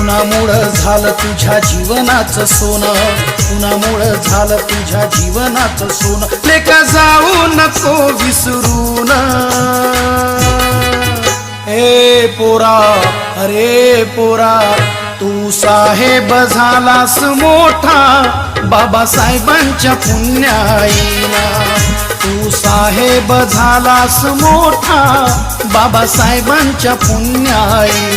कुणामुळं झालं तुझ्या जीवनाचं सोनं, कुणामुळं झालं तुझ्या जीवनाचं सोनं, लेका जाऊ नको विसरून. ए पोरा, अरे पोरा, तू साहेब झालास मोठा बाबासाहेबांच्या पुण्याईना. तू साहेब झालास मोठा बाबासाहेबांच्या पुण्याईना.